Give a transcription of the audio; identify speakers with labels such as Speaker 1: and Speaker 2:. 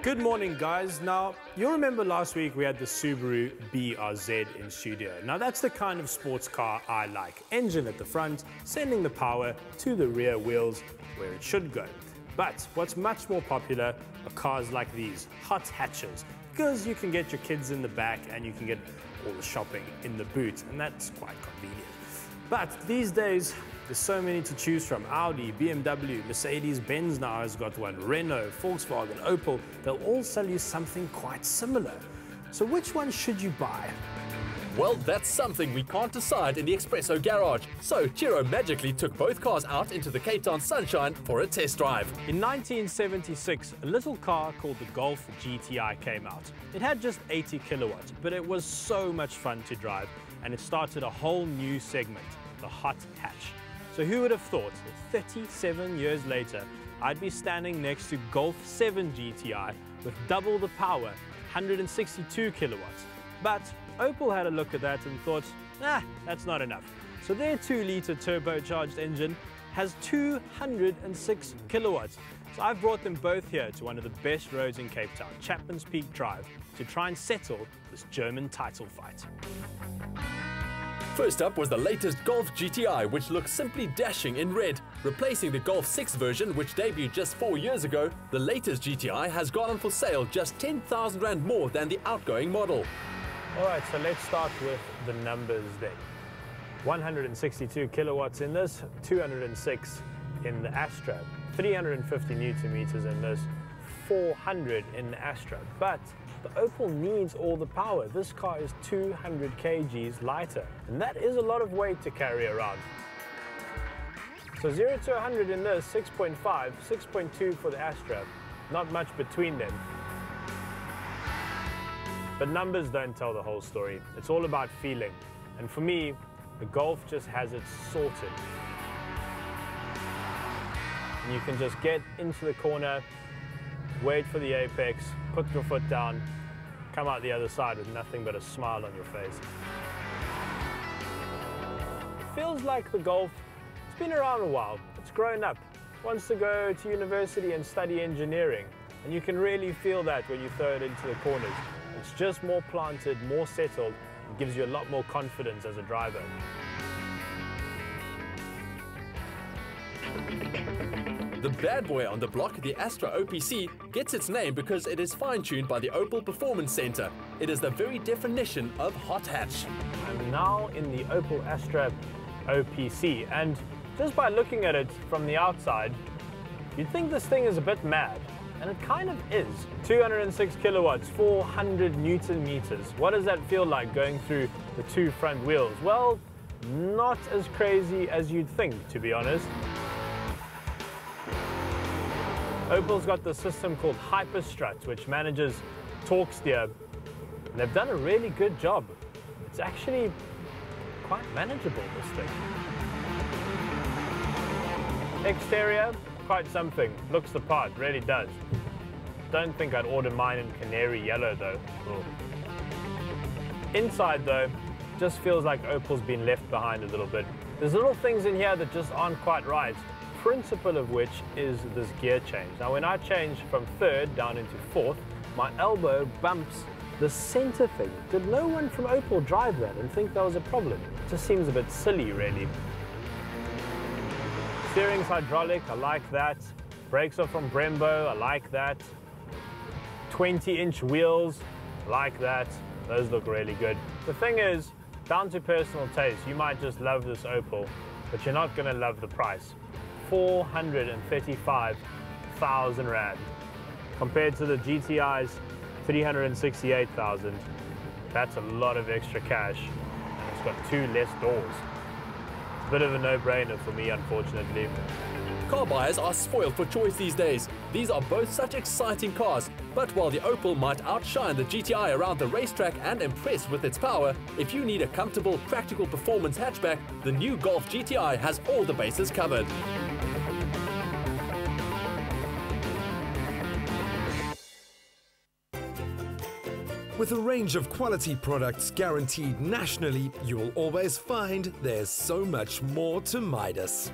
Speaker 1: Good morning, guys. Now, you'll remember last week we had the Subaru BRZ in studio. Now, that's the kind of sports car I like. Engine at the front, sending the power to the rear wheels where it should go. But what's much more popular are cars like these, hot hatches, because you can get your kids in the back and you can get all the shopping in the boot, and that's quite convenient. But these days, there's so many to choose from. Audi, BMW, Mercedes-Benz now has got one, Renault, Volkswagen, Opel. They'll all sell you something quite similar. So which one should you buy?
Speaker 2: Well, that's something we can't decide in the Expresso garage. So Chiro magically took both cars out into the Cape Town sunshine for a test drive.
Speaker 1: In 1976, a little car called the Golf GTI came out. It had just 80 kilowatts, but it was so much fun to drive, and it started a whole new segment, the hot hatch. So who would have thought that 37 years later, I'd be standing next to Golf 7 GTI with double the power, 162 kilowatts. But Opel had a look at that and thought, that's not enough. So their 2-litre turbocharged engine has 206 kilowatts. So I've brought them both here to one of the best roads in Cape Town, Chapman's Peak Drive, to try and settle this German title fight.
Speaker 2: First up was the latest Golf GTI, which looks simply dashing in red. Replacing the Golf 6 version, which debuted just 4 years ago, the latest GTI has gone on for sale just 10,000 Rand more than the outgoing model.
Speaker 1: All right, so let's start with the numbers then. 162 kilowatts in this, 206 in the Astra, 350 Newton meters in this, 400 in the Astra. But the Opel needs all the power. This car is 200 kgs lighter, and that is a lot of weight to carry around. So 0 to 100 in this, 6.5, 6.2 for the Astra. Not much between them. But numbers don't tell the whole story. It's all about feeling. And for me, the Golf just has it sorted. And you can just get into the corner, wait for the apex, put your foot down, come out the other side with nothing but a smile on your face. It feels like the Golf, it's been around a while, it's grown up, wants to go to university and study engineering. And you can really feel that when you throw it into the corners. It's just more planted, more settled, and gives you a lot more confidence as a driver.
Speaker 2: The bad boy on the block, the Astra Opc, gets its name because it is fine-tuned by the Opel Performance Center. It is the very definition of hot hatch.
Speaker 1: I'm now in the Opel Astra Opc, and just by looking at it from the outside, you'd think this thing is a bit mad. And it kind of is. 206 kilowatts, 400 Newton meters. What does that feel like going through the two front wheels? Well, not as crazy as you'd think, to be honest. Opel's got this system called Hyperstrut, which manages torque steer. And they've done a really good job. It's actually quite manageable, this thing. Exterior, quite something. Looks the part, really does. Don't think I'd order mine in canary yellow though. Inside though, just feels like Opel's been left behind a little bit. There's little things in here that just aren't quite right. Principle of which is this gear change. Now when I change from third down into fourth, my elbow bumps the center thing. Did no one from Opel drive that and think that was a problem? It just seems a bit silly, really. Steering's hydraulic, I like that. Brakes are from Brembo, I like that. 20-inch wheels, I like that. Those look really good. The thing is, down to personal taste, you might just love this Opel, but you're not going to love the price. 435,000 Rand. Compared to the GTI's 368,000, that's a lot of extra cash, and it's got 2 less doors. It's a bit of a no-brainer for me, unfortunately.
Speaker 2: Car buyers are spoiled for choice these days. These are both such exciting cars, but while the Opel might outshine the GTI around the racetrack and impress with its power, if you need a comfortable, practical performance hatchback, the new Golf GTI has all the bases covered.
Speaker 3: With a range of quality products guaranteed nationally, you will always find there's so much more to Midas.